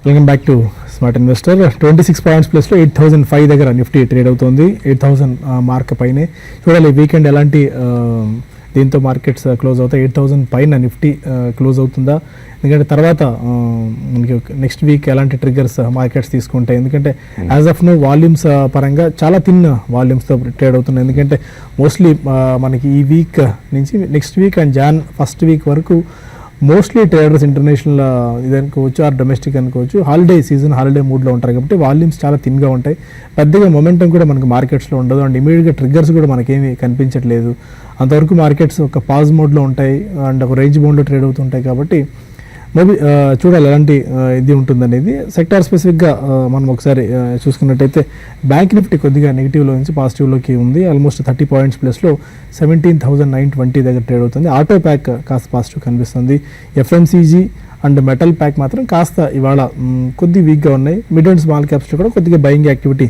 Welcome back to smart investor. 26 points ప్లస్లో 8005 దగ్గర Nifty trade అవుతుంది. 8000 మార్క్ పైనే చూడాలి వీకెండ్ ఎలాంటి దీంతో మార్కెట్స్ క్లోజ్ అవుతాయి. 8000 పైన నిఫ్టీ క్లోజ్ అవుతుందా, ఎందుకంటే తర్వాత మనకి నెక్స్ట్ వీక్ ఎలాంటి ట్రిగ్గర్స్ మార్కెట్స్ తీసుకుంటాయి. ఎందుకంటే యాజ్ ఆఫ్ నో వాల్యూమ్స్ పరంగా చాలా థిన్ వాల్యూమ్స్తో ట్రేడ్ అవుతున్నాయి. ఎందుకంటే మోస్ట్లీ మనకి ఈ వీక్ నుంచి next week and Jan first week వరకు మోస్ట్లీ ట్రేడర్స్ ఇంటర్నేషనల్ ఇది అనుకోవచ్చు ఆర్ డొమెస్టిక్ అనుకోవచ్చు హాలిడే సీజన్ హాలిడే మూడ్లో ఉంటారు కాబట్టి వాల్యూమ్స్ చాలా థిన్గా ఉంటాయి. పెద్దగా మొమెంటం కూడా మనకు మార్కెట్స్లో ఉండదు అండ్ ఇమీడియట్గా ట్రిగ్గర్స్ కూడా మనకేమీ కనిపించట్లేదు. అంతవరకు మార్కెట్స్ ఒక పాజ్ మోడ్లో ఉంటాయి అండ్ ఒక రేంజ్ బౌండ్లో ట్రేడ్ అవుతుంటాయి. కాబట్టి మేబీ చూడాలి ఎలాంటి ఇది ఉంటుందనేది. సెక్టార్ స్పెసిఫిక్గా మనం ఒకసారి చూసుకున్నట్టయితే బ్యాంక్ నిఫ్టీ కొద్దిగా నెగిటివ్లో నుంచి పాజిటివ్లోకి ఉంది. ఆల్మోస్ట్ 30 పాయింట్స్ ప్లస్లో 17,920 దగ్గర ట్రేడ్ అవుతుంది. ఆటో ప్యాక్ కాస్త పాజిటివ్ కనిపిస్తుంది. ఎఫ్ఎంసీజీ అండ్ మెటల్ ప్యాక్ మాత్రం కాస్త ఇవాళ కొద్ది వీక్గా ఉన్నాయి. మిడ్ అండ్ స్మాల్ క్యాప్స్లో కూడా కొద్దిగా బయింగ్ యాక్టివిటీ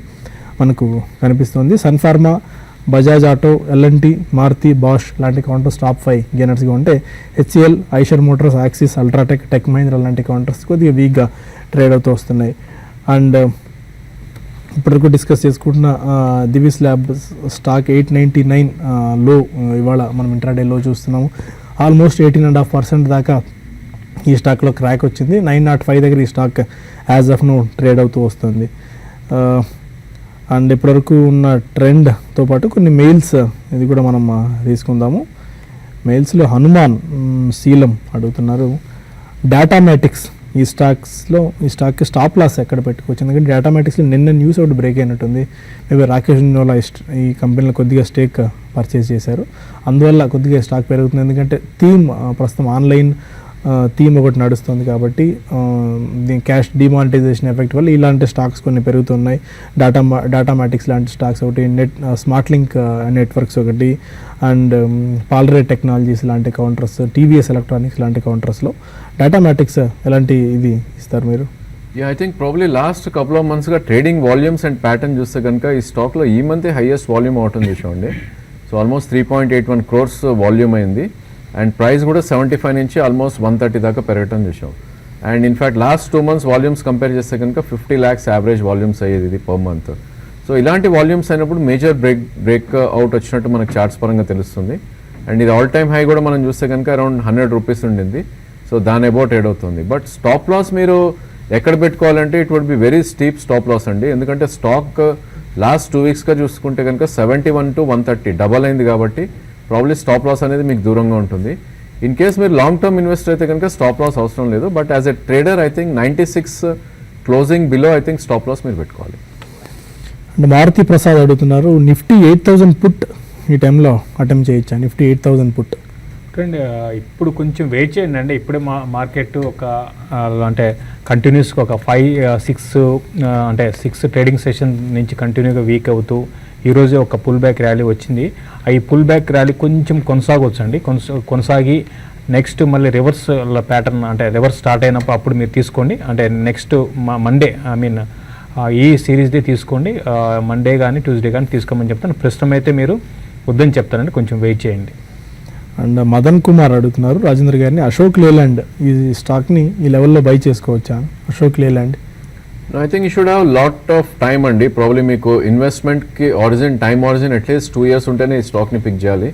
మనకు కనిపిస్తుంది. Sun Pharma, Bajaj Auto, L and T, Maruti, Bosch లాంటి కౌంటర్స్ టాప్ 5 గెయినర్స్గా ఉంటే HCL, Eicher Motors, Axis, UltraTech, Tech Mahindra లాంటి కౌంటర్స్ కొద్దిగా వీక్గా ట్రేడ్ అవుతూ వస్తున్నాయి. అండ్ ఇప్పటివరకు డిస్కస్ చేసుకుంటున్న దివిస్ ల్యాబ్ స్టాక్ 899 లో ఇవాళ మనం ఇంట్రాడే లో చూస్తున్నాము. ఆల్మోస్ట్ 18.5% దాకా ఈ స్టాక్లో క్రాక్ వచ్చింది. 905 దగ్గర ఈ stock as of now trade అవుతూ వస్తుంది. అండ్ ఇప్పటివరకు ఉన్న ట్రెండ్తో పాటు కొన్ని మెయిల్స్ ఇది కూడా మనం తీసుకుందాము. మెయిల్స్లో హనుమాన్ శీలం అడుగుతున్నారు. డేటామేటిక్స్ ఈ స్టాక్కి స్టాప్ లాస్ ఎక్కడ పెట్టుకోవచ్చు, ఎందుకంటే డేటామేటిక్స్లో నిన్న న్యూస్ ఒకటి బ్రేక్ అయినట్టుంది. మేబీ రాకేష్ జున్వాలా ఈ కంపెనీలో కొద్దిగా స్టేక్ పర్చేస్ చేశారు, అందువల్ల కొద్దిగా స్టాక్ పెరుగుతుంది. ఎందుకంటే థీమ్ ప్రస్తుతం ఆన్లైన్ థీమ్ ఒకటి నడుస్తుంది కాబట్టి దీని క్యాష్ డిమానిటైజేషన్ ఎఫెక్ట్ వల్ల ఇలాంటి స్టాక్స్ కొన్ని పెరుగుతున్నాయి. డాటామాటిక్స్ లాంటి స్టాక్స్ ఒకటి, స్మార్ట్ లింక్ నెట్వర్క్స్ ఒకటి, అండ్ పాలరే టెక్నాలజీస్ లాంటి కౌంటర్స్, టీవీఎస్ ఎలక్ట్రానిక్స్ లాంటి కౌంటర్స్లో డాటామాటిక్స్ ఎలాంటి ఇది ఇస్తారు మీరు? I think probably last couple of మంత్స్గా ట్రేడింగ్ వాల్యూమ్స్ అండ్ ప్యాటర్న్ చూస్తే కనుక ఈ స్టాక్లో ఈ మంత్ హైయెస్ట్ వాల్యూమ్ అవటం చూసామండి. సో ఆల్మోస్ట్ 3.81 crores వాల్యూమ్ అయింది అండ్ ప్రైస్ కూడా 75 నుంచి ఆల్మోస్ట్ 130 దాకా పెరగటం చూసాం. And in fact last 2 months volumes compare చేస్తే కనుక 50 lakhs యావరేజ్ వాల్యూమ్స్ అయ్యేది ఇది పర్ మంత్. సో ఇలాంటి వాల్యూమ్స్ అయినప్పుడు మేజర్ బ్రేక్ అవుట్ వచ్చినట్టు మనకు చార్ట్స్ పరంగా తెలుస్తుంది. అండ్ ఇది ఆల్ టైమ్ హై కూడా మనం చూస్తే కనుక అరౌండ్ 100 రూపీస్ ఉండింది. సో దాని అబౌట్ ట్రేడ్ అవుతుంది. బట్ స్టాప్ లాస్ మీరు ఎక్కడ పెట్టుకోవాలంటే it would be very steep stop loss అండి. ఎందుకంటే స్టాక్ లాస్ట్ 2 weeksగా చూసుకుంటే కనుక 71 to 130 డబల్ అయింది కాబట్టి ప్రాబ్లీ స్టాప్ లాస్ అనేది మీకు దూరంగా ఉంటుంది. ఇన్ కేస్ మీరు లాంగ్ టర్మ్ ఇన్వెస్టర్ అయితే కనుక స్టాప్ లాస్ అవసరం లేదు. But as a trader I think 96 closing below I think stop loss మీరు పెట్టుకోవాలి. అంటే మారుతి ప్రసాద్ అడుగుతున్నారు, నిఫ్టీ 8000 పుట్ ఈ టైంలో అటెంప్ట్ చేయొచ్చా? నిఫ్టీ 8000 పుట్ అండ్ ఇప్పుడు కొంచెం వెయిట్ చేయండి అండి. ఇప్పుడే మార్కెట్ ఒక అంటే కంటిన్యూస్గా ఒక 5-6 అంటే 6 ట్రేడింగ్ సెషన్ నుంచి కంటిన్యూగా వీక్ అవుతూ ఈరోజే ఒక పుల్ బ్యాక్ ర్యాలీ వచ్చింది. ఈ పుల్ బ్యాక్ ర్యాలీ కొంచెం కొనసాగవచ్చు అండి. కొనసాగి నెక్స్ట్ మళ్ళీ రివర్స్ ప్యాటర్న్ అంటే రివర్స్ స్టార్ట్ అయినప్పుడు అప్పుడు మీరు తీసుకోండి. అంటే నెక్స్ట్ మండే ఈ సిరీస్ది తీసుకోండి. మండే కానీ ట్యూస్డే కానీ తీసుకోమని చెప్తాను. ప్రస్తుతం అయితే మీరు వద్దని చెప్తానండి, కొంచెం వెయిట్ చేయండి. అండ్ మదన్ కుమార్ అడుగుతున్నారు రాజేంద్ర గారిని, అశోక్ లేలాండ్ ఈ స్టాక్ని ఈ లెవెల్లో బై చేసుకోవచ్చా? Ashok Leyland I think you should have lot of time అండి. ప్రాబ్లీ మీకు ఇన్వెస్ట్మెంట్కి టైమ్ ఆరిజిన్ అట్లీస్ట్ 2 years ఉంటేనే ఈ స్టాక్ని పిక్ చేయాలి.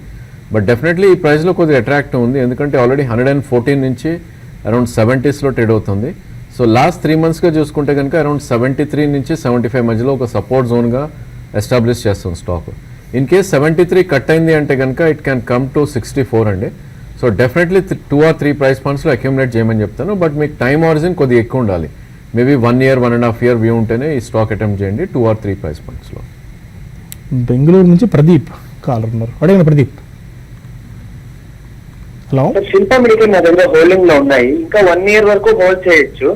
బట్ డెఫినెట్లీ ఈ ప్రైస్లో కొద్దిగా అట్రాక్ట్ ఉంది, ఎందుకంటే ఆల్రెడీ 114 నుంచి అరౌండ్ 70sలో ట్రేడ్ అవుతుంది. సో లాస్ట్ 3 monthsగా చూసుకుంటే కనుక అరౌండ్ 73 నుంచి 75 మధ్యలో ఒక సపోర్ట్ జోన్గా ఎస్టాబ్లిష్ చేస్తుంది స్టాక్. ఇన్ కేస్ 73 కట్ అయింది అంటే కనుక ఇట్ క్యాన్ కమ్ టు 64 అండి. సో డెఫినెట్లీ 2 or 3 price pointsలో అక్యుములేట్ చేయమని చెప్తాను. బట్ మీకు టైమ్ ఆరిజిన్ కొద్దిగా ఎక్కువ ఉండాలి. మేబీ 1 year 1.5 year వ్యూ ఉంటేనే ఈ స్టాక్ అటెంప్ట్ చేయండి 2 or 3 price pointsలో. బెంగళూరు నుంచి ప్రదీప్ కాలర్ ఉన్నారు, అడిగిన ప్రదీప్. హలో, శిల్పా మెడికల్ నా దగ్గర హోల్డింగ్ లో ఉన్నాయి, ఇంకా 1 year వరకు హోల్డ్ చేయొచ్చు.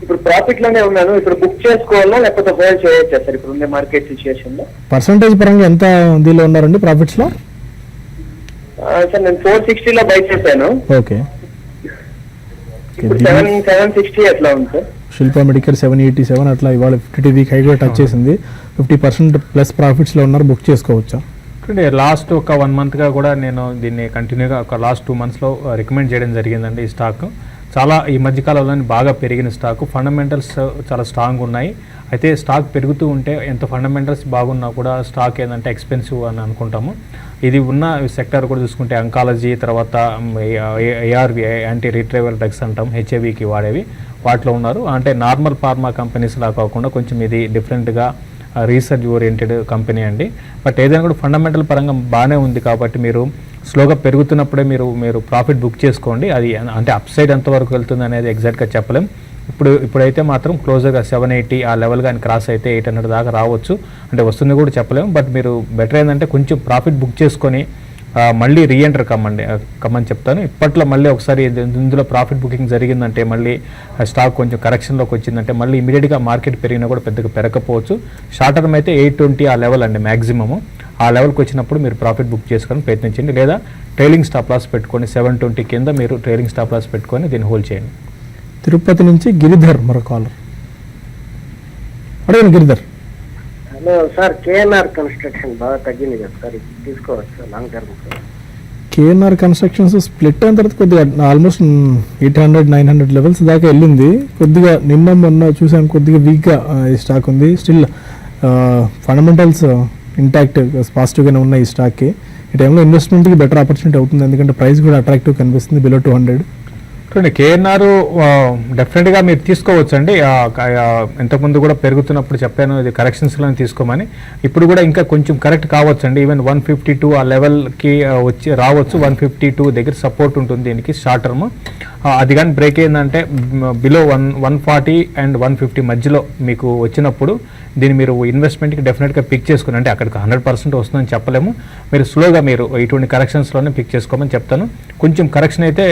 ఇప్పుడు ప్రాఫిట్ లోనే ఉన్నాను, ఇప్పుడు బుక్ చేసుకోవాలా లేకపోతే హోల్డ్ చేయొచ్చా సార్ ఇప్పుడు ఉండే మార్కెట్ సిచ్యుయేషన్ లో? పర్సంటేజ్ పరంగా ఎంత దీనిలో ఉన్నారండి ప్రాఫిట్స్ లో? సార్ నేను 460 లో బై చేశాను. ఓకే, 760 ఎట్లా ఉంది సార్? శిల్పా మెడికల్ 787 అట్లా ఇవాళ 50 వీక్ హై కూడా టచ్ చేసింది. 50% ప్లస్ ప్రాఫిట్స్లో ఉన్నారు, బుక్ చేసుకోవచ్చా? లాస్ట్ ఒక 1 monthగా కూడా నేను దీన్ని కంటిన్యూగా ఒక లాస్ట్ 2 monthsలో రికమెండ్ చేయడం జరిగిందండి ఈ స్టాక్. చాలా ఈ మధ్యకాలంలో బాగా పెరిగిన స్టాక్, ఫండమెంటల్స్ చాలా స్ట్రాంగ్ ఉన్నాయి. అయితే స్టాక్ పెరుగుతూ ఉంటే ఎంత ఫండమెంటల్స్ బాగున్నా కూడా స్టాక్ ఏంటంటే ఎక్స్పెన్సివ్ అని అనుకుంటాము. ఇది ఉన్న సెక్టర్ కూడా చూసుకుంటే అంకాలజీ, తర్వాత ఏఆర్వి యాంటీ రిట్రైవల్ డ్రగ్స్ అంటాం, హెచ్ఐవికి వాడేవి, వాటిలో ఉన్నారు. అంటే నార్మల్ ఫార్మా కంపెనీస్లా కాకుండా కొంచెం ఇది డిఫరెంట్గా రీసెర్చ్ ఓరియంటెడ్ కంపెనీ అండి. బట్ ఏదైనా కూడా ఫండమెంటల్ పరంగా బాగానే ఉంది కాబట్టి మీరు స్లోగా పెరుగుతున్నప్పుడే మీరు ప్రాఫిట్ బుక్ చేసుకోండి. అది అంటే అప్ సైడ్ ఎంతవరకు వెళ్తుంది అనేది ఎగ్జాక్ట్గా చెప్పలేం. ఇప్పుడైతే మాత్రం క్లోజర్గా 780 ఆ లెవెల్ కానీ క్రాస్ అయితే 800 దాకా రావచ్చు, అంటే వస్తుంది కూడా చెప్పలేము. బట్ మీరు బెటర్ ఏంటంటే కొంచెం ప్రాఫిట్ బుక్ చేసుకొని మళ్ళీ రీఎంటర్ కమ్మని చెప్తాను. ఇప్పట్లో మళ్ళీ ఒకసారి ఇందులో ప్రాఫిట్ బుకింగ్ జరిగిందంటే, మళ్ళీ స్టాక్ కొంచెం కరెక్షన్లోకి వచ్చిందంటే మళ్ళీ ఇమీడియట్గా మార్కెట్ పెరిగినా కూడా పెద్దగా పెరగకపోవచ్చు. షార్ట్ టర్మ్ అయితే 820 ఆ లెవెల్ అండి మ్యాక్సిమము. ఆ లెవెల్కి వచ్చినప్పుడు మీరు ప్రాఫిట్ బుక్ చేసుకొని ప్రయత్నించండి, లేదా ట్రైలింగ్ స్టాప్ లాస్ పెట్టుకొని 720 కింద మీరు ట్రైలింగ్ స్టాప్ లాస్ పెట్టుకొని దీన్ని హోల్డ్ చేయండి. తిరుపతి నుంచి గిరిధర్ మరో కాలర్. అడగండి Giridhar. Hello sir, KNR construction బాగా తగ్గింది కదా సార్, తీసుకోవచ్చు long term sir? KNR constructions split అయిన తర్వాత కొద్దిగా ఆల్మోస్ట్ 800-900 లెవెల్స్ దాకా వెళ్ళింది. కొద్దిగా నిన్న మొన్న చూసాను కొద్దిగా వీక్గా ఈ స్టాక్ ఉంది. స్టిల్ ఫండమెంటల్స్ ఇంటాక్ట్ పాజిటివ్గానే ఉన్నాయి ఈ స్టాక్కి. ఈ టైంలో ఇన్వెస్ట్మెంట్కి బెటర్ ఆపర్చునిటీ అవుతుంది, ఎందుకంటే ప్రైస్ కూడా అట్రాక్టివ్ కనిపిస్తుంది, బిలో 200. చూడండి, కేఎన్ఆర్ డెఫినెట్గా మీరు తీసుకోవచ్చు అండి. ఇంతకుముందు కూడా పెరుగుతున్నప్పుడు చెప్పాను ఇది కరెక్షన్స్లో తీసుకోమని. ఇప్పుడు కూడా ఇంకా కొంచెం కరెక్ట్ కావచ్చు అండి. ఈవెన్ 152 ఆ లెవెల్కి వచ్చి రావచ్చు. 152 దగ్గర సపోర్ట్ ఉంటుంది దీనికి షార్ట్ టర్మ్. అది కానీ బ్రేక్ అయిందంటే బిలో 140 అండ్ 150 మధ్యలో మీకు వచ్చినప్పుడు దీన్ని మీరు ఇన్వెస్ట్మెంట్కి డెఫినెట్గా పిక్ చేసుకుని, అంటే అక్కడికి 100% వస్తుందని చెప్పలేము, మీరు స్లోగా మీరు ఇటువంటి కరెక్షన్స్లోనే పిక్ చేసుకోమని చెప్తాను. కొంచెం కరెక్షన్ అయితే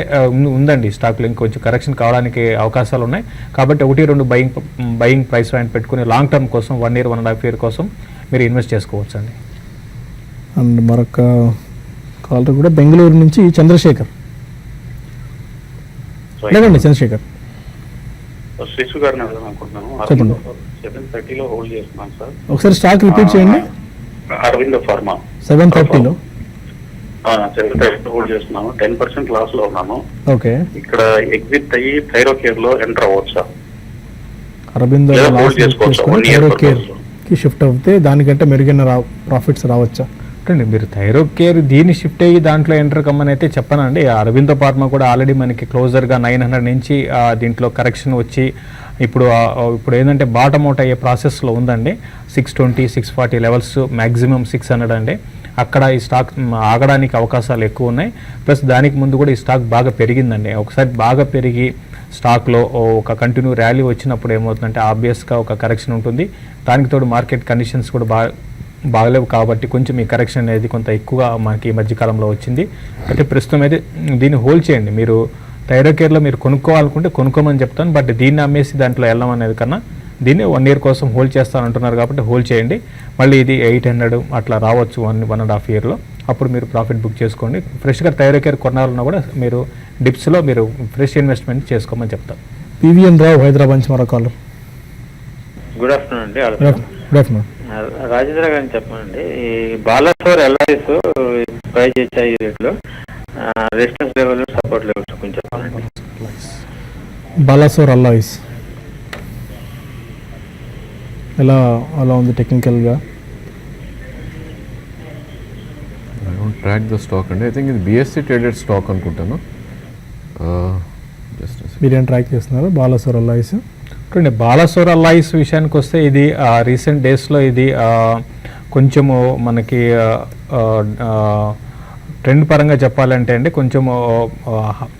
ఉందండి స్టాక్లో, ఇంకొంచెం కరెక్షన్ కావడానికి అవకాశాలు ఉన్నాయి. కాబట్టి 1-2 బయింగ్ ప్రైస్ పాయింట్ పెట్టుకుని లాంగ్ టర్మ్ కోసం 1 year 1.5 year కోసం మీరు ఇన్వెస్ట్ చేసుకోవచ్చు అండి. అండ్ మరొక కాలర్ కూడా బెంగళూరు నుంచి చంద్రశేఖర్. లేదండి చంద్రశేఖర్, శ్రీసు గారిని అడగడం అనుకుంటున్నాను. చెప్పండి. 730లో హోల్డ్ చేస్తున్నాను సార్. ఒకసారి స్టాక్ రిపీట్ చేయండి. అరవిందో ఫార్మా 730లో 730 హోల్డ్ చేస్తున్నాను. 10% లాస్ లో ఉన్నాను. ఓకే, ఇక్కడ ఎగ్జిట్ అయ్యి థైరోకేర్ లో ఎంటర్ అవ్వచ్చా? అరబిందో లేదా హోల్డ్ చేసుకోవచ్చా? 1 year కేర్ కి షిఫ్ట్ అవుతే దానికంటే మెరుగైన ప్రాఫిట్స్ రావచ్చా? అంటే మీరు థైరోకేర్ దీన్ని షిఫ్ట్ అయ్యి దాంట్లో ఎంటర్ కమ్మని అయితే చెప్పనండి. అరవిందో ఫార్మా కూడా ఆల్రెడీ మనకి క్లోజర్గా 900 నుంచి దీంట్లో కరెక్షన్ వచ్చి ఇప్పుడు ఏంటంటే బాటమ్ అవుట్ అయ్యే ప్రాసెస్లో ఉందండి. 620, 640 లెవెల్స్, మ్యాక్సిమం 600 అండి. అక్కడ ఈ స్టాక్ ఆగడానికి అవకాశాలు ఎక్కువ ఉన్నాయి. ప్లస్ దానికి ముందు కూడా ఈ స్టాక్ బాగా పెరిగిందండి. ఒకసారి బాగా పెరిగి స్టాక్లో ఒక కంటిన్యూ ర్యాలీ వచ్చినప్పుడు ఏమవుతుందంటే ఆబ్వియస్గా ఒక కరెక్షన్ ఉంటుంది. దానికి తోడు మార్కెట్ కండిషన్స్ కూడా బాగలేవు కాబట్టి కొంచెం ఈ కరెక్షన్ అనేది కొంత ఎక్కువగా మనకి ఈ మధ్యకాలంలో వచ్చింది. అయితే ప్రస్తుతం అయితే దీన్ని హోల్డ్ చేయండి. మీరు థైరోకేర్లో మీరు కొనుక్కోవాలనుకుంటే కొనుక్కోమని చెప్తాను. బట్ దీన్ని అమ్మేసి దాంట్లో వెళ్ళడం అనేది కన్నా దీన్ని 1 year కోసం హోల్డ్ చేస్తానంటున్నారు కాబట్టి హోల్డ్ చేయండి. మళ్ళీ ఇది 800 అట్లా రావచ్చు 1.5 yearలో. అప్పుడు మీరు ప్రాఫిట్ బుక్ చేసుకోండి. ఫ్రెష్గా థైరోకేర్ కొనాలన్నా కూడా మీరు డిప్స్లో మీరు ఫ్రెష్ ఇన్వెస్ట్మెంట్ చేసుకోమని చెప్తాను. పివిఎన్ రావు హైదరాబాద్ నుంచి మరో కాలర్. గుడ్ ఆఫ్టర్నూన్ అండి. Good afternoon. రాజేంద్ర గారిని చెప్పండి. ఈ బాలాసోర్ ఎల్ఐస్ ప్రైజ్ చేశాయి ఈ రేట్లో, రెసిస్టెన్స్ లెవెల్, సపోర్ట్ లెవెల్స్ కొంచెం చెప్పండి. బాలాసోర్ అల్లాయిస్ ఎలా ఉంది టెక్నికల్గా? I don't track the stock అండి. ఐ థింక్ ఇది బిఎస్సి ట్రేడెడ్ స్టాక్ అనుకుంటాను. మీరేం ట్రాక్ చేస్తున్నారు బాలాసోర్ అల్లాయిస్? చూడండి, బాలాసోర్ అల్లాయిస్ విషయానికి వస్తే ఇది రీసెంట్ డేస్లో ఇది కొంచెము మనకి ట్రెండ్ పరంగా చెప్పాలంటే అండి కొంచెం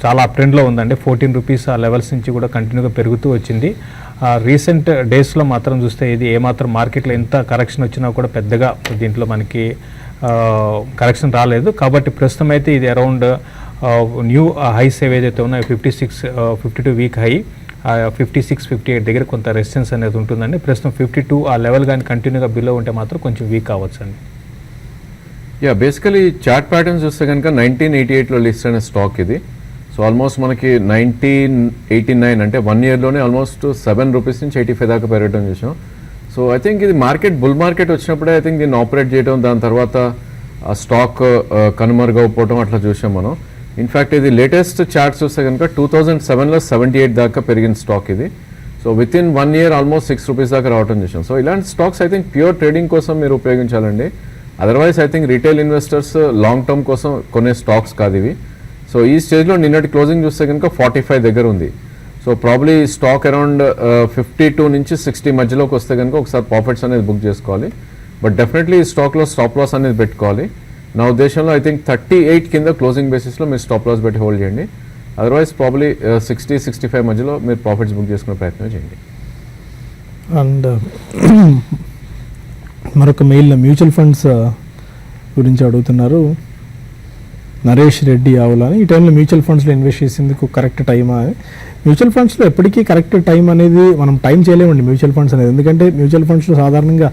చాలా అప్ ట్రెండ్లో ఉందండి. 14 రూపీస్ ఆ లెవెల్స్ నుంచి కూడా కంటిన్యూగా పెరుగుతూ వచ్చింది. రీసెంట్ డేస్లో మాత్రం చూస్తే ఇది ఏమాత్రం మార్కెట్లో ఎంత కరెక్షన్ వచ్చినా కూడా పెద్దగా దీంట్లో మనకి కరెక్షన్ రాలేదు. కాబట్టి ప్రస్తుతం అయితే ఇది అరౌండ్ న్యూ హైస్ ఏవైతే ఉన్నాయో 52 వీక్ హై 56-58 దగ్గర కొంత రెసిస్టెన్స్ అనేది ఉంటుందండి. ప్రస్తుతం 52 ఆ లెవెల్ కానీ కంటిన్యూగా బిలో ఉంటే మాత్రం కొంచెం వీక్ అవ్వచ్చు అండి. బేసికలీ చార్ట్ ప్యాటర్న్స్ చూస్తే కనుక 1988లో లిస్ట్ అయిన స్టాక్ ఇది. సో ఆల్మోస్ట్ మనకి 1989 అంటే 1 yearలోనే ఆల్మోస్ట్ 7 రూపీస్ నుంచి 85 దాకా పెరగడం చూసాం. సో ఐ థింక్ ఇది బుల్ మార్కెట్ వచ్చినప్పుడే ఐ థింక్ దీన్ని ఆపరేట్ చేయడం, దాని తర్వాత ఆ స్టాక్ కనుమరుగైపోవడం అట్లా చూసాం మనం. ఇన్ఫ్యాక్ట్ ఇది లేటెస్ట్ చార్ట్స్ చూస్తే కనుక 2007లో 78 దాకా పెరిగిన స్టాక్ ఇది. So within 1 year almost 6 rupees దాకా రావటం చేసాం. సో ఇలాంటి stocks I think pure trading కోసం మీరు ఉపయోగించాలండి. Otherwise I think retail investors long term కోసం కొనే స్టాక్స్ కాదు ఇవి. సో ఈ స్టేజ్లో నిన్నటి క్లోజింగ్ చూస్తే కనుక 45 దగ్గర ఉంది. సో ప్రాబ్లీ స్టాక్ అరౌండ్ 52 నుంచి 60 మధ్యలోకి వస్తే కనుక ఒకసారి ప్రాఫిట్స్ అనేది బుక్ చేసుకోవాలి. బట్ డెఫినెట్లీ ఈ స్టాక్లో స్టాప్ లాస్ అనేది పెట్టుకోవాలి. నా ఉద్దేశంలో ఐ థింక్ 38 కింద క్లోజింగ్ బేసిస్లో మీరు స్టాప్ లాస్ పెట్టి హోల్డ్ చేయండి. అదర్వైజ్ ప్రాబ్లీ 60-65 మధ్యలో మీరు ప్రాఫిట్స్ బుక్ చేసుకునే ప్రయత్నం చేయండి. అండ్ మరొక మెయిల్ మ్యూచువల్ ఫండ్స్ గురించి అడుగుతున్నారు నరేష్ రెడ్డి ఆవుల అని. ఈ టైంలో మ్యూచువల్ ఫండ్స్లో ఇన్వెస్ట్ చేసేందుకు కరెక్ట్ టైమా? మ్యూచువల్ ఫండ్స్లో ఎప్పటికీ కరెక్ట్ టైం అనేది మనం టైం చేయలేమండి మ్యూచువల్ ఫండ్స్ అనేది. ఎందుకంటే మ్యూచువల్ ఫండ్స్లో సాధారణంగా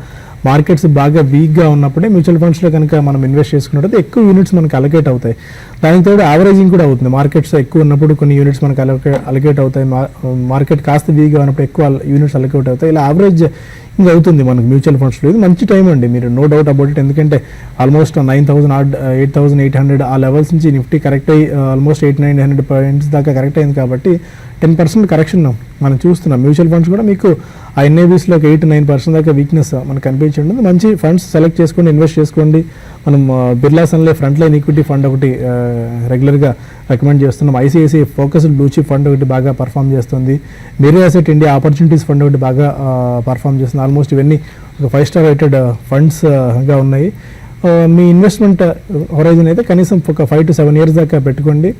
మార్కెట్స్ బాగా వీక్గా ఉన్నప్పుడే మ్యూచువల్ ఫండ్స్లో కనుక మనం ఇన్వెస్ట్ చేసుకున్నట్టయితే ఎక్కువ యూనిట్స్ మనకు అలొకేట్ అవుతాయి. దానికి తోడు యావరేజింగ్ కూడా అవుతుంది. మార్కెట్స్ ఎక్కువ ఉన్నప్పుడు కొన్ని యూనిట్స్ మనకు అలొకేట్ అవుతాయి, మార్కెట్ కాస్త వీక్గా ఉన్నప్పుడు ఎక్కువ యూనిట్స్ అలొకేట్ అవుతాయి. ఇలా యావరేజ్ ఇంకా అవుతుంది మనకు మ్యూచువల్ ఫండ్స్లో. ఇది మంచి టైం అండి, మీరు నో డౌట్ అబౌట్ ఇట్. ఎందుకంటే ఆల్మోస్ట్ 8,800 ఆ లెవెల్స్ నుంచి నిఫ్టీ కరెక్ట్ అయ్యి ఆల్మోస్ట్ 8,900 పాయింట్స్ దాకా కరెక్ట్ అయింది. కాబట్టి 10% కరెక్షన్ మనం చూస్తున్నాం. మ్యూచువల్ ఫండ్స్ కూడా మీకు ఆ ఎన్ఐబీస్లో 8-9% దాకా వీక్నెస్ మనకు కనిపించింది. మంచి ఫండ్స్ సెలెక్ట్ చేసుకోండి, ఇన్వెస్ట్ చేసుకోండి. మనం Birla Sun Life front line equity fund ఒకటి రెగ్యులర్గా రికమెండ్ చేస్తున్నాం. ICICI focused blue chip fund ఒకటి బాగా పర్ఫామ్ చేస్తుంది. Mirae Asset India opportunities fund ఒకటి బాగా పర్ఫామ్ చేస్తుంది. ఆల్మోస్ట్ ఇవన్నీ ఒక 5-star రేటెడ్ ఫండ్స్గా ఉన్నాయి. మీ ఇన్వెస్ట్మెంట్ హొరైజన్ అయితే కనీసం ఒక 5 to 7 years దాకా పెట్టుకోండి.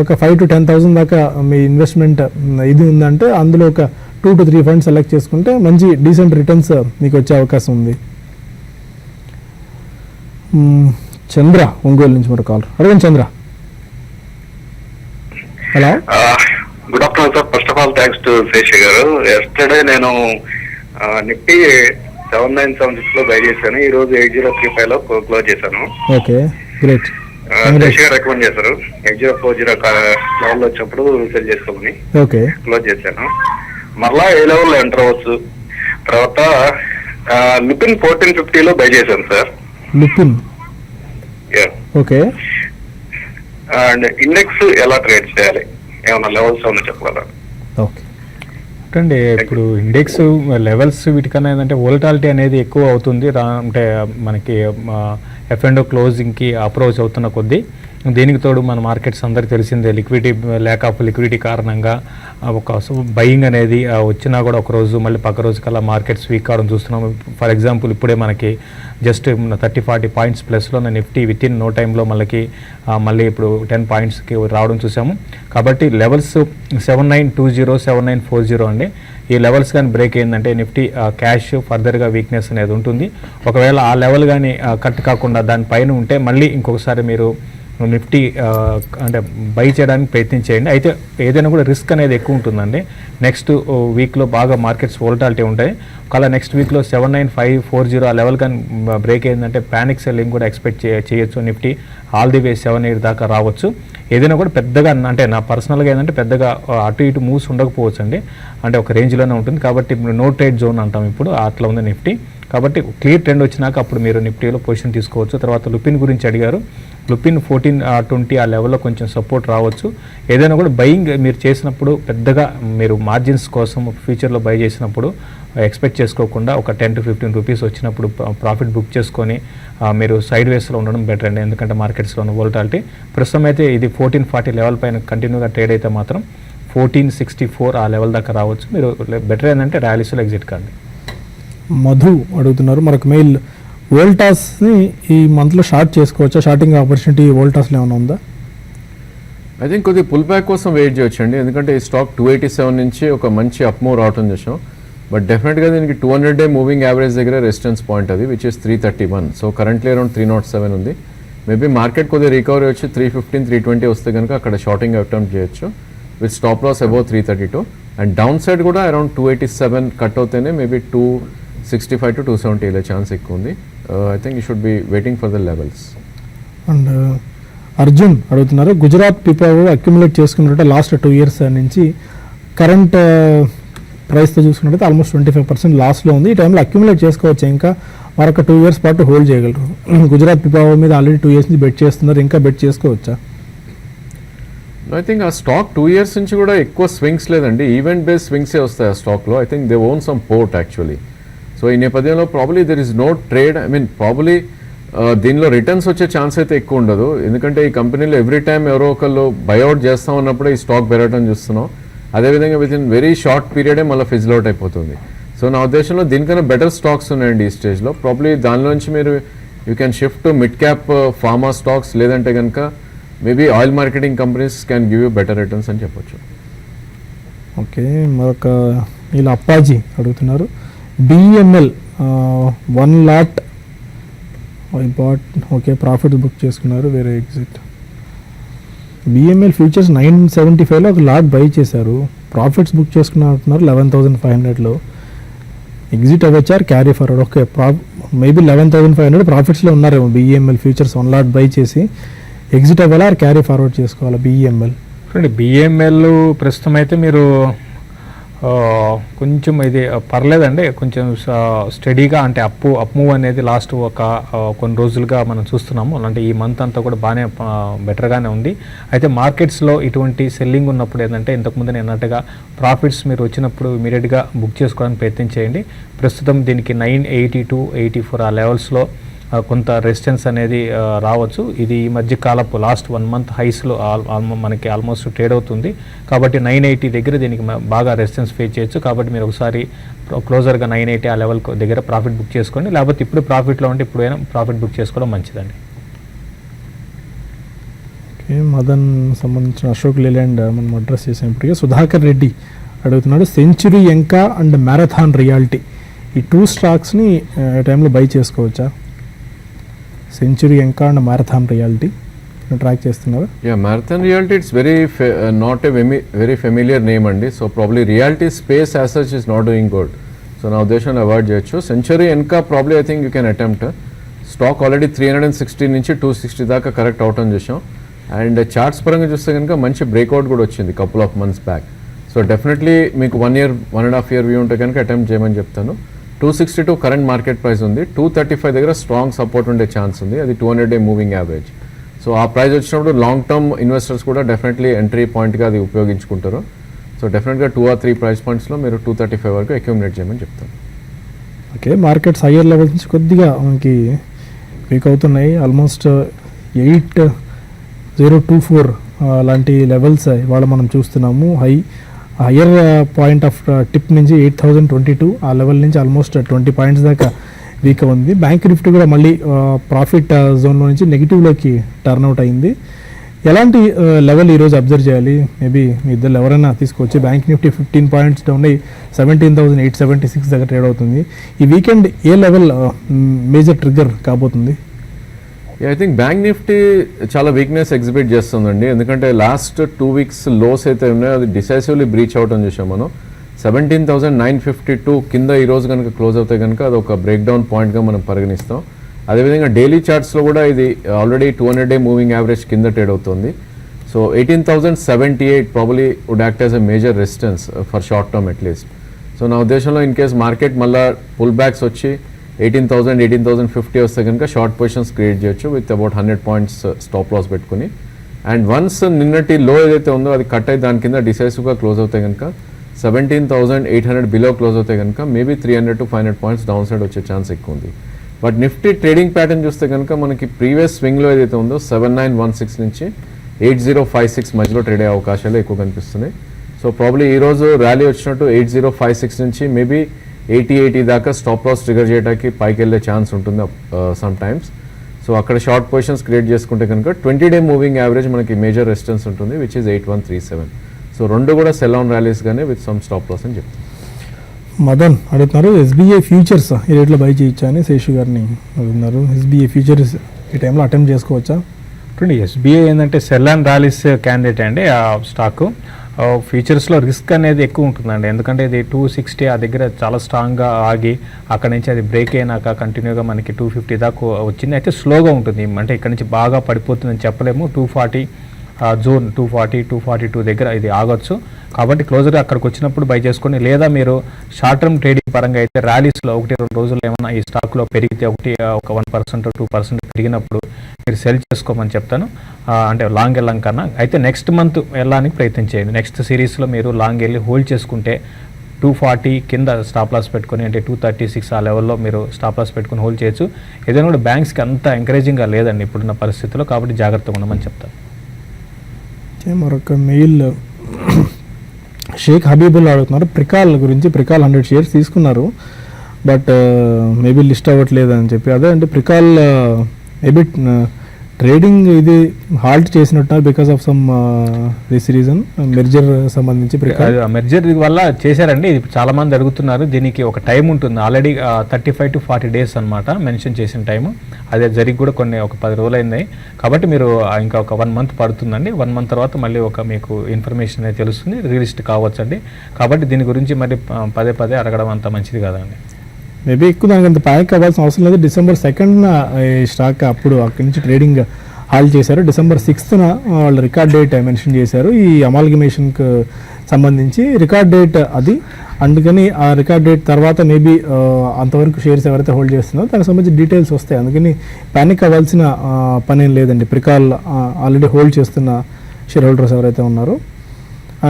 ఒక 5 to 10,000 దాకా మీ ఇన్వెస్ట్మెంట్ ఇది ఉందంటే అందులో ఒక 2 to 3 ఫండ్స్ సెలెక్ట్ చేసుకుంటే మంచి డీసెంట్ రిటర్న్స్ మీకు వచ్చే అవకాశం ఉంది. చంద్ర ఒంగోలు నుంచి మరో కాల్. అడగండి Chandra. Hello, good afternoon sir. First of all thanks to Sheshi garu. Yesterday నేను నిఫ్టీ 7976 లో బై చేశాను. ఈ రోజు 8035 లో క్లోజ్ చేశాను. Okay, great. శేషి గారు రికమెండ్ చేశారు 8040 లెవెల్ వచ్చినప్పుడు సెల్ చేసుకోమని. ఓకే, క్లోజ్ చేశాను. మరలా ఏ లెవెల్ లో ఎంటర్ అవ్వచ్చు. తర్వాత లుపిన్ 1450 లో బై చేశాను sir. Lupin, okay. And index ఎలా ట్రేడ్ చేయాలి, ఏమైనా లెవెల్స్ ఏమైనా చెప్పగలరా? ఓకే అంటే ఇప్పుడు ఇండెక్స్ లెవెల్స్ వీటికన్నా ఏంటంటే వోలటాలిటీ అనేది ఎక్కువ అవుతుంది. అంటే మనకి F&O క్లోజింగ్కి అప్రోచ్ అవుతున్న కొద్దీ దీనికి తోడు మన మార్కెట్స్ అందరికీ తెలిసిందే ల్యాక్ ఆఫ్ లిక్విడిటీ కారణంగా ఒక బయింగ్ అనేది వచ్చినా కూడా ఒక రోజు మళ్ళీ పక్క రోజు కల్లా మార్కెట్స్ వీక్ కావడం చూస్తున్నాం. ఫర్ ఎగ్జాంపుల్ ఇప్పుడే మనకి జస్ట్ 30-40 పాయింట్స్ ప్లస్లో నిఫ్టీ విత్ ఇన్ నో టైంలో మళ్ళీ ఇప్పుడు 10 పాయింట్స్కి రావడం చూసాము. కాబట్టి లెవెల్స్ 7920 7940 అండి. ఈ లెవెల్స్ కానీ బ్రేక్ అయిందంటే నిఫ్టీ క్యాష్ ఫర్దర్గా వీక్నెస్ అనేది ఉంటుంది. ఒకవేళ ఆ లెవెల్ కానీ కట్ కాకుండా దానిపైన ఉంటే మళ్ళీ ఇంకొకసారి మీరు నిఫ్టీ అంటే బై చేయడానికి ప్రయత్నించేయండి. అయితే ఏదైనా కూడా రిస్క్ అనేది ఎక్కువ ఉంటుందండి. నెక్స్ట్ వీక్లో బాగా మార్కెట్స్ వోలటాలిటీ ఉంటాయి. ఒకవేళ నెక్స్ట్ వీక్లో 79540 ఆ లెవెల్ కానీ బ్రేక్ అయిందంటే ప్యానిక్ సెల్లింగ్ కూడా ఎక్స్పెక్ట్ చేయొచ్చు. నిఫ్టీ ఆల్ ది వే 78 దాకా రావచ్చు. ఏదైనా కూడా పెద్దగా అంటే నా పర్సనల్గా ఏంటంటే పెద్దగా అటు ఇటు మూవ్స్ ఉండకపోవచ్చు అండి. అంటే ఒక రేంజ్లోనే ఉంటుంది. కాబట్టి నో ట్రేడ్ జోన్ అంటాం ఇప్పుడు, అట్లా ఉంది నిఫ్టీ. కాబట్టి క్లియర్ ట్రెండ్ వచ్చినాక అప్పుడు మీరు నిఫ్టీలో పొజిషన్ తీసుకోవచ్చు. తర్వాత లుపిన్ గురించి అడిగారు. లుపిన్ 1420 ఆ లెవెల్లో కొంచెం సపోర్ట్ రావచ్చు. ఏదైనా కూడా బయింగ్ మీరు చేసినప్పుడు పెద్దగా మీరు మార్జిన్స్ కోసం ఫ్యూచర్లో బై చేసినప్పుడు ఎక్స్పెక్ట్ చేసుకోకుండా ఒక 10 to 15 రూపీస్ వచ్చినప్పుడు ప్రాఫిట్ బుక్ చేసుకొని మీరు సైడ్ వేస్లో ఉండడం బెటర్ అండి. ఎందుకంటే మార్కెట్స్లో ఉన్న వోలటాలిటీ ప్రస్తుతం అయితే ఇది 1440 లెవెల్ పైన కంటిన్యూగా ట్రేడ్ అయితే మాత్రం 1464 ఆ లెవెల్ దాకా రావచ్చు. మీరు బెటర్ ఏంటంటే ర్యాలీస్లో ఎగ్జిట్ కాండి. మధు అడుగుతున్నారు మరొక మెయిల్, వోల్టాస్ని ఈ మంత్లో షార్ట్ చేసుకోవచ్చా? షార్టింగ్ ఆపర్చునిటీ వోల్టాస్లో ఏమైనా ఉందా? ఐ థింక్ కొద్దిగా పుల్ బ్యాక్ కోసం వెయిట్ చేయొచ్చండి. ఎందుకంటే ఈ స్టాక్ 287 నుంచి ఒక మంచి అప్ మూవ్ రావటం చేసాం. బట్ డెఫినెట్గా దీనికి 200-day మూవింగ్ యావరేజ్ దగ్గర రెసిస్టెన్స్ పాయింట్ అది which is 331. So currently around 307 ఉంది. మేబీ మార్కెట్ కొద్దిగా రికవరీ వచ్చి 315, 320 వస్తే కనుక అక్కడ షార్టింగ్ అటెంప్ట్ చేయొచ్చు with stop loss above 332. And downside కూడా అరౌండ్ 287 కట్ అవుతేనే మేబీ 265 to 270 వెళ్ళే ఛాన్స్ ఎక్కువ ఉంది. I think you should be waiting for the levels. And Arjun అడుగుతున్నారు, గుజరాత్ పిపావో అక్యుములేట్ చేసుకున్నట్టే లాస్ట్ 2 years నుంచి కరెంట్ ప్రైస్తో చూసుకున్నట్టయితే ఆల్మోస్ట్ 25% లాస్లో ఉంది. ఈ టైంలో అక్యుములేట్ చేసుకోవచ్చు. ఇంకా మరొక 2 years పాటు హోల్డ్ చేయగలరు. గుజరాత్ పిపావో మీద ఆల్రెడీ 2 years నుంచి బెట్ చేస్తున్నారు. ఇంకా బెట్ చేసుకోవచ్చా? ఐ థింక్ ఆ స్టాక్ 2 years నుంచి కూడా ఎక్కువ స్వింగ్స్ లేదండి, ఈవెంట్ బేస్డ్ స్వింగ్సే వస్తాయి ఆ స్టాక్లో. I think they own some port actually. So ఈ నేపథ్యంలో probably there is no trade, I mean probably దీనిలో రిటర్న్స్ వచ్చే ఛాన్స్ అయితే ఎక్కువ ఉండదు, ఎందుకంటే ఈ కంపెనీలో ఎవ్రీ టైం ఎవరో ఒకళ్ళు బైఅవుట్ చేస్తూ ఉన్నప్పుడే ఈ స్టాక్ పెరగడం చూస్తున్నాం. అదేవిధంగా విత్ ఇన్ వెరీ షార్ట్ పీరియడే మళ్ళీ ఫిజిల్ అవుట్ అయిపోతుంది. సో నా ఉద్దేశంలో దీనికన్నా బెటర్ స్టాక్స్ ఉన్నాయండి ఈ స్టేజ్లో. ప్రాబ్లీ దానిలోంచి మీరు you can shift to mid cap pharma stocks, లేదంటే కనుక maybe oil marketing companies can give you better returns అని చెప్పొచ్చు. ఓకే, మరొక ఇలా అప్పాజీ అడుగుతున్నారు, BML 1 lot okay profit book చేసుకున్నారు, వేరే ఎగ్జిట్. బిఎంఎల్ ఫ్యూచర్స్ 975లో ఒక లాట్ బై చేశారు, ప్రాఫిట్స్ బుక్ చేసుకున్నారు 11,500లో. ఎగ్జిట్ అవ్వచ్చారు క్యారీ ఫార్వర్డ్. ఓకే, మేబీ 11,500 ప్రాఫిట్స్లో ఉన్నారేమో బిఎంఎల్ ఫ్యూచర్స్ 1 lot బై చేసి. ఎగ్జిట్ అవ్వాలా క్యారీ ఫార్వర్డ్ చేసుకోవాలా బిఎంఎల్? చూడండి, బిఎంఎల్ ప్రస్తుతం అయితే మీరు కొంచెం ఇది పర్లేదండి, కొంచెం స్టడీగా అంటే అప్ మూవ్ అనేది లాస్ట్ కొన్ని రోజులుగా మనం చూస్తున్నాము. అంటే ఈ మంత్ అంతా కూడా బాగానే బెటర్గానే ఉంది. అయితే మార్కెట్స్లో ఇటువంటి సెల్లింగ్ ఉన్నప్పుడు ఏంటంటే ఇంతకుముందు నేను అన్నట్టుగా ప్రాఫిట్స్ మీరు వచ్చినప్పుడు ఇమీడియట్గా బుక్ చేసుకోవడానికి ప్రయత్నం చేయండి. ప్రస్తుతం దీనికి 980 to 84 ఆ లెవెల్స్లో కొంత రెసిస్టెన్స్ అనేది రావచ్చు. ఇది ఈ మధ్య కాలపు లాస్ట్ 1 month హైస్లో మనకి ఆల్మోస్ట్ ట్రేడ్ అవుతుంది. కాబట్టి 980 దగ్గర దీనికి బాగా రెసిస్టెన్స్ ఫేస్ చేయొచ్చు. కాబట్టి మీరు ఒకసారి క్లోజర్గా 980 ఆ లెవెల్ దగ్గర ప్రాఫిట్ బుక్ చేసుకోండి. లేకపోతే ఇప్పుడు ప్రాఫిట్లో ఉంటే ఇప్పుడైనా ప్రాఫిట్ బుక్ చేసుకోవడం మంచిదండి. ఓకే, మదన్ సంబంధించిన అశోక్ లేలాండ్ మనం అడ్రస్ చేసినప్పటికీ సుధాకర్ రెడ్డి అడుగుతున్నాడు, Century Enka and Marathon Realty ఈ 2 స్టాక్స్ని టైంలో బై చేసుకోవచ్చా? Century Enka and Marathon Realty track చేస్తున్నారు. Marathon Realty it's not a very familiar name అండి. So probably realty space as such is not doing good. So నా ఉద్దేశంలో avoid చేయొచ్చు. Century Enka probably I think you can attempt. Stock already 360 నుంచి 260 దాకా correct అవటం చూసాం. And charts పరంగా చూస్తే కనుక మంచి బ్రేక్అవుట్ కూడా వచ్చింది couple of months back. So definitely మీకు 1 year 1.5 year వ్యూ ఉంటే కనుక అటెంప్ట్ చేయమని చెప్తాను. 262 కరెంట్ మార్కెట్ ప్రైస్ ఉంది, 235 దగ్గర స్ట్రాంగ్ సపోర్ట్ ఉండే ఛాన్స్ ఉంది, అది 200-day మూవింగ్ యావరేజ్. సో ఆ ప్రైస్ వచ్చినప్పుడు లాంగ్ టర్మ్ ఇన్వెస్టర్స్ కూడా డెఫినెట్లీ ఎంట్రీ పాయింట్గా అది ఉపయోగించుకుంటారు. సో డెఫినెట్గా 2 or 3 ప్రైస్ పాయింట్స్లో మీరు 235 వరకు అక్యూమిలేట్ చేయమని చెప్తాను. ఓకే, మార్కెట్స్ హయ్యర్ లెవెల్స్ నుంచి కొద్దిగా మనకి వీక్ అవుతున్నాయి. ఆల్మోస్ట్ 8024 లాంటి లెవెల్స్ ఇవాళ మనం చూస్తున్నాము. హయ్యర్ పాయింట్ ఆఫ్ టిప్ నుంచి 8022 ఆ లెవెల్ నుంచి ఆల్మోస్ట్ 20 points దాకా వీక్ ఉంది. బ్యాంక్ నిఫ్టీ కూడా మళ్ళీ ప్రాఫిట్ జోన్లో నుంచి నెగిటివ్లోకి టర్న్అవుట్ అయింది. ఎలాంటి లెవెల్ ఈరోజు అబ్జర్వ్ చేయాలి? మేబీ మీ ఇద్దరు ఎవరైనా తీసుకోవచ్చు. బ్యాంక్ నిఫ్టీ 15 points డౌన్ అయ్యి 17,876 దగ్గర ట్రేడ్ అవుతుంది. ఈ వీకెండ్ ఏ లెవెల్ మేజర్ ట్రిగ్గర్ కాబోతుంది? ఐ థింక్ బ్యాంక్ నిఫ్టీ చాలా వీక్నెస్ ఎగ్జిబిట్ చేస్తుందండి, ఎందుకంటే లాస్ట్ 2 weeks లోస్ అయితే ఉన్నాయో అది డిసైసివ్లీ బ్రీచ్ అవటం చూసాం మనం. 17,952 కింద ఈరోజు కనుక క్లోజ్ అవుతే కనుక అది ఒక బ్రేక్ డౌన్ పాయింట్గా మనం పరిగణిస్తాం. అదేవిధంగా డైలీ చార్ట్స్లో కూడా ఇది ఆల్రెడీ 200-day మూవింగ్ యావరేజ్ కింద ట్రేడ్ అవుతుంది. So 18,078 probably would act as a major resistance for short term at least. So నా ఉద్దేశంలో ఇన్ కేస్ మార్కెట్ మళ్ళీ పుల్ బ్యాక్స్ వచ్చి 18,000, 18,050 వస్తే కనుక షార్ట్ పొజిషన్స్ క్రియేట్ చేయొచ్చు with about 100 points stop loss పెట్టుకుని. అండ్ వన్స్ నిన్నటి లో ఏదైతే ఉందో అది కట్ అయ్యి దాని కింద డిసైసివ్గా క్లోజ్ అవుతాయి కనుక 17,800 బిలో క్లోజ్ అవుతాయి కనుక maybe 300 to 500 points down side వచ్చే ఛాన్స్ ఎక్కువ ఉంది. బట్ నిఫ్టీ ట్రేడింగ్ ప్యాటర్న్ చూస్తే కనుక మనకి ప్రీవియస్ స్వింగ్లో ఏదైతే ఉందో 7916 నుంచి 8056 మధ్యలో ట్రేడ్ అయ్యే అవకాశాలు ఎక్కువ కనిపిస్తున్నాయి. సో ప్రాబ్లీ ఈరోజు ర్యాలీ వచ్చినట్టు 8056 నుంచి మేబీ 80 దాకా స్టాప్ లాస్ ట్రిగర్ చేయడానికి పైకి వెళ్ళే ఛాన్స్ ఉంటుంది సమ్ టైమ్స్. సో అక్కడ షార్ట్ పొజిషన్స్ క్రియేట్ చేసుకుంటే కనుక 20-day మూవింగ్ యావరేజ్ మనకి మేజర్ రెసిస్టెన్స్ ఉంటుంది విచ్ ఈస్ 8137. సో రెండు కూడా సెల్ ఆన్ ర్యాలీస్ గానే విత్ సమ్ స్టాప్ లాస్ అని చెప్తాను. మదన్ అడుగుతున్నారు, ఎస్బీఐ ఫ్యూచర్స్ ఈ రేట్లో బై చేయొచ్చా అని శేషు గారిని అడుగుతున్నారు. ఎస్బీఐ ఫ్యూచర్స్ ఈ టైంలో అటెంప్ట్ చేసుకోవచ్చా? చూడండి, ఎస్బీఐ ఏంటంటే సెల్ అండ్ ర్యాలీస్ క్యాండిడేట్ అండి. ఆ స్టాకు ఫ్యూచర్స్లో రిస్క్ అనేది ఎక్కువ ఉంటుందండి, ఎందుకంటే ఇది 260 ఆ దగ్గర చాలా స్ట్రాంగ్గా ఆగి అక్కడ నుంచి అది బ్రేక్ అయినాక కంటిన్యూగా మనకి 250 దాకా వచ్చింది. అయితే స్లోగా ఉంటుంది, అంటే ఇక్కడ నుంచి బాగా పడిపోతుందని చెప్పలేము. 240 జోన్ 240-242 దగ్గర ఇది ఆగొచ్చు. కాబట్టి క్లోజర్ అక్కడికి వచ్చినప్పుడు బై చేసుకొని, లేదా మీరు షార్ట్ టర్మ్ ట్రేడింగ్ పరంగా అయితే ర్యాలీస్లో 1-2 రోజులు ఏమన్నా ఈ స్టాక్లో పెరిగితే ఒక 1% 2% పెరిగినప్పుడు మీరు సెల్ చేసుకోమని చెప్తాను. అంటే లాంగ్ వెళ్ళం కన్నా అయితే నెక్స్ట్ మంత్ వెళ్ళడానికి ప్రయత్నం చేయండి. నెక్స్ట్ సిరీస్లో మీరు లాంగ్ వెళ్ళి హోల్డ్ చేసుకుంటే 240 కింద స్టాప్ లాస్ పెట్టుకొని, అంటే 236 ఆ లెవెల్లో మీరు స్టాప్ లాస్ పెట్టుకొని హోల్డ్ చేయొచ్చు. ఏదైనా కూడా బ్యాంక్స్కి అంత ఎంకరేజింగ్గా లేదండి ఇప్పుడున్న పరిస్థితుల్లో, కాబట్టి జాగ్రత్తగా ఉండమని చెప్తాను. మరొక మెయిల్ షేక్ హబీబుల్లా అడుగుతున్నారు ప్రికాల్ గురించి. ప్రికాల్ 100 షేర్స్ తీసుకున్నారు, బట్ మేబీ లిస్ట్ అవ్వట్లేదు అని చెప్పి. అదే అంటే ప్రికాల్ మేబీ ట్రేడింగ్ ఇది హాల్ట్ చేసినట్టున్నారు because of some this reason, merger సంబంధించి. మెర్జర్ వల్ల చేశారండి. ఇది చాలా మంది అడుగుతున్నారు. దీనికి ఒక టైం ఉంటుంది, ఆల్రెడీ 35 to 40 days అనమాట మెన్షన్ చేసిన టైము. అదే జరిగి కూడా ఒక 10 రోజులు అయింది. కాబట్టి మీరు ఇంకా ఒక 1 month పడుతుందండి. 1 month తర్వాత మళ్ళీ మీకు ఇన్ఫర్మేషన్ అనేది తెలుస్తుంది, రిలీస్ట్ కావచ్చు అండి. కాబట్టి దీని గురించి మరి పదే అడగడం అంత మంచిది కాదండి. మేబీ ఎక్కువ దానికి అంత ప్యానిక్ అవ్వాల్సిన అవసరం లేదు. December 2nd ఈ స్టాక్ అప్పుడు అక్కడి నుంచి ట్రేడింగ్ హాల్ట్ చేశారు. December 6th వాళ్ళు రికార్డ్ డేట్ మెన్షన్ చేశారు ఈ అమాల్గమేషన్కి సంబంధించి. రికార్డ్ డేట్ అది, అందుకని ఆ రికార్డ్ డేట్ తర్వాత మేబీ అంతవరకు షేర్స్ ఎవరైతే హోల్డ్ చేస్తున్నారో దానికి సంబంధించి డీటెయిల్స్ వస్తాయి. అందుకని ప్యానిక్ అవ్వాల్సిన పనేం లేదండి. ప్రికాల్ ఆల్రెడీ హోల్డ్ చేస్తున్న షేర్ హోల్డర్స్ ఎవరైతే ఉన్నారో.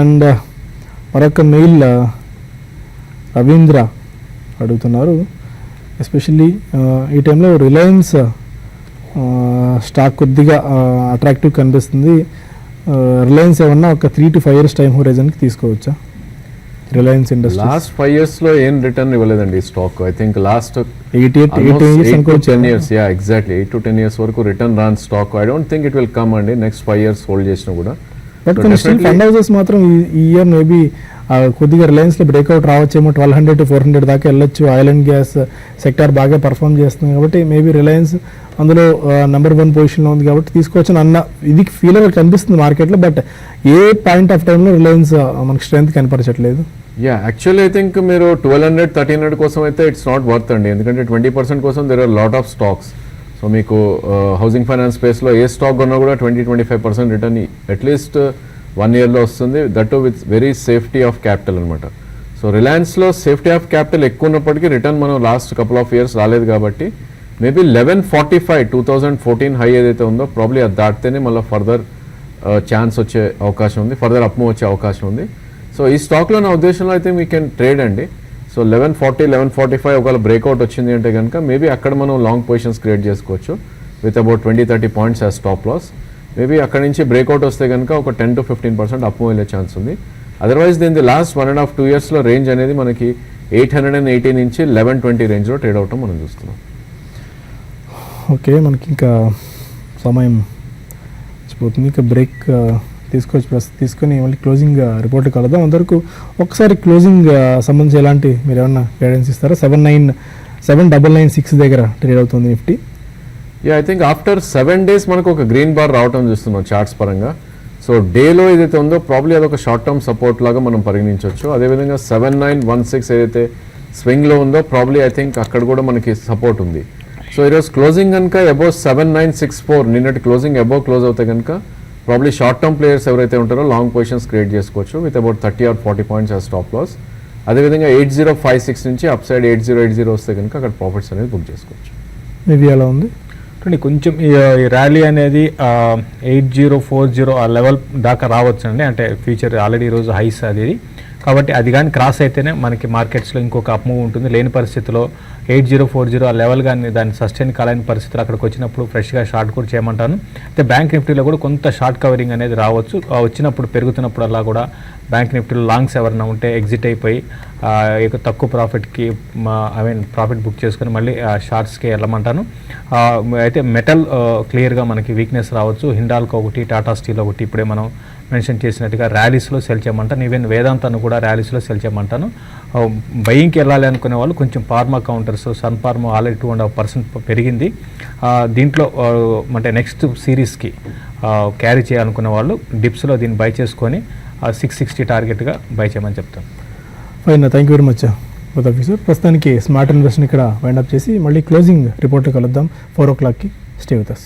అండ్ మరొక మెయిల్ రవీంద్ర అడుగుతున్నారు, ఎస్పెషల్లీ ఈ టైంలో రిలయన్స్ స్టాక్ కొద్దిగా అట్రాక్టివ్ కనిపిస్తుంది. రిలయన్స్ ఏమన్నా ఒక 3 to 5 years టైం హోరైజన్కి తీసుకోవచ్చా? రిలయన్స్ ఇండస్ట్రీ లాస్ట్ 5 yearsలో ఏం రిటర్న్ ఇవ్వలేదండి stock. I think last 8 to 10 years. Yeah exactly 8 to 10 years వరకు రిటర్న్ రాని stock. I don't think it will come అండి నెక్స్ట్ 5 years హోల్డ్ చేసినా కూడా. బట్ కొన్ని స్టిల్ ఫండ్ హౌసెస్ మాత్రం ఈ ఇయర్ మేబీ కొద్దిగా రిలయన్స్లో బ్రేక్అవుట్ రావచ్చేమో, 1200 to 400 దాకా వెళ్ళొచ్చు. ఆయిల్ అండ్ గ్యాస్ సెక్టార్ బాగా పర్ఫామ్ చేస్తుంది కాబట్టి మేబీ రిలయన్స్ అందులో నెంబర్ 1 పొజిషన్లో ఉంది కాబట్టి తీసుకోవచ్చు అన్న ఇది ఫీలర్ కనిపిస్తుంది మార్కెట్లో. బట్ ఏ పాయింట్ ఆఫ్ టైంలో రిలయన్స్ మనకి స్ట్రెంత్ కనపరచట్లేదు. యా యాక్చువల్లీ ఐ థింక్ మీరు 1200-1300 కోసం అయితే ఇట్స్ నాట్ వర్త్ అండి. ఎందుకంటే 20% కోసం there are lot of stocks. So మీకు హౌసింగ్ ఫైనాన్స్ స్పేస్లో ఏ స్టాక్ కొన్నా కూడా 20-25% రిటర్న్ అట్లీస్ట్ 1 yearలో వస్తుంది. That with very safety of capital అనమాట. సో రిలయన్స్లో సేఫ్టీ ఆఫ్ క్యాపిటల్ ఎక్కువ ఉన్నప్పటికీ రిటర్న్ మనం లాస్ట్ కపుల్ ఆఫ్ ఇయర్స్ రాలేదు కాబట్టి మేబీ 1145 2014 హై ఏదైతే ఉందో ప్రాబ్లీ అది దాటితేనే మళ్ళీ ఫర్దర్ ఛాన్స్ వచ్చే అవకాశం ఉంది, ఫర్దర్ అప్మూవ్ వచ్చే అవకాశం ఉంది. సో ఈ స్టాక్లో నా ఉద్దేశంలో అయితే వీ కెన్ ట్రేడ్ అండి. సో 1140-1145 ఒకవేళ బ్రేక్అవుట్ వచ్చింది అంటే కనుక మేబీ అక్కడ మనం లాంగ్ పొజిషన్స్ క్రియేట్ చేసుకోవచ్చు with about 20-30 points as stop loss. Maybe అక్కడ నుంచి బ్రేక్అవుట్ వస్తే కనుక ఒక 10 to 15% అప్మూవ్ వెళ్ళే ఛాన్స్ ఉంది. అదర్వైజ్ దీని లాస్ట్ 1.5-2 yearsలో రేంజ్ అనేది మనకి 880 నుంచి 1120 రేంజ్లో ట్రేడ్ అవటం మనం చూస్తున్నాం. ఓకే, మనకి ఇంకా సమయం పోతుంది. ఇంకా బ్రేక్ తీసుకొని మళ్ళీ క్లోజింగ్ రిపోర్ట్ కలుద్దాం. అందరికీ ఒకసారి క్లోజింగ్ సంబంధించి ఎలాంటి మీరు ఏమన్నా గైడెన్స్ ఇస్తారా? 7,996 దగ్గర ట్రేడ్ అవుతుంది Nifty. Yeah I think after 7 days మనకు ఒక గ్రీన్ బార్ రావటం చూస్తున్నాం చార్ట్స్ పరంగా. సో డేలో ఏదైతే ఉందో ప్రాబ్లీ అదొక షార్ట్ టర్మ్ సపోర్ట్ లాగా మనం పరిగణించవచ్చు. అదేవిధంగా 7916 ఏదైతే స్వింగ్లో ఉందో ప్రాబ్లీ ఐ థింక్ అక్కడ కూడా మనకి సపోర్ట్ ఉంది. సో ఈరోజు క్లోజింగ్ కనుక అబౌవ్ 7964 నిన్నటి క్లోజింగ్ అబౌవ్ క్లోజ్ అవుతే కనుక ప్రాబ్లీ షార్ట్ టర్మ్ ప్లేయర్స్ ఎవరైతే ఉంటారో లాంగ్ పొజిషన్స్ క్రియేట్ చేసుకోవచ్చు with about 30 or 40 points as stop loss. అదేవిధంగా 8056 నుంచి అప్ సైడ్ 8080 వస్తే కనుక అక్కడ ప్రాఫిట్స్ అనేది బుక్ చేసుకోవచ్చు. మేబీ అలా ఉంది కొంచెం ఈ ర్యాలీ అనేది 8040 ఆ లెవెల్ దాకా రావచ్చు అండి. అంటే ఫ్యూచర్ ఆల్రెడీ ఈరోజు హైస్ అది. కాబట్టి అది కానీ క్రాస్ అయితేనే మనకి మార్కెట్స్లో ఇంకొక అప్మూవ్ ఉంటుంది. లేని పరిస్థితిలో 8040 ఆ లెవెల్ కానీ దాన్ని సస్టైన్ కాలేని పరిస్థితులు అక్కడికి వచ్చినప్పుడు ఫ్రెష్గా షార్ట్ కూడా చేయమంటాను. అయితే బ్యాంక్ నిఫ్టీలో కూడా కొంత షార్ట్ కవరింగ్ అనేది రావచ్చు. వచ్చినప్పుడు పెరుగుతున్నప్పుడు అలా కూడా బ్యాంక్ నిఫ్టీలో లాంగ్స్ ఎవరైనా ఉంటే ఎగ్జిట్ అయిపోయి తక్కువ ప్రాఫిట్కి ప్రాఫిట్ బుక్ చేసుకొని మళ్ళీ షార్ట్స్కి వెళ్ళమంటాను. అయితే మెటల్ క్లియర్గా మనకి వీక్నెస్ రావచ్చు. హిండాల్కో ఒకటి, టాటా స్టీల్ ఒకటి ఇప్పుడే మనం మెన్షన్ చేసినట్టుగా ర్యాలీస్లో సెల్ చేయమంటాను. ఈవెన్ వేదాంతాన్ని కూడా ర్యాలీస్లో సెల్ చేయమంటాను. బయింగ్కి వెళ్ళాలి అనుకునే వాళ్ళు కొంచెం pharma counters, Sun Pharma already 2.5% పెరిగింది. దీంట్లో అంటే నెక్స్ట్ సిరీస్కి క్యారీ చేయాలనుకునే వాళ్ళు డిప్స్లో దీన్ని బై చేసుకొని 660 టార్గెట్గా బై చేయమని చెప్తాను. Fine, thank you very much both of you sir. ప్రస్తుతానికి స్మార్ట్ ఇన్వెస్ట్ని ఇక్కడ వైండప్ చేసి మళ్ళీ క్లోజింగ్ రిపోర్ట్ కలుద్దాం 4 o'clockకి. Stay with us.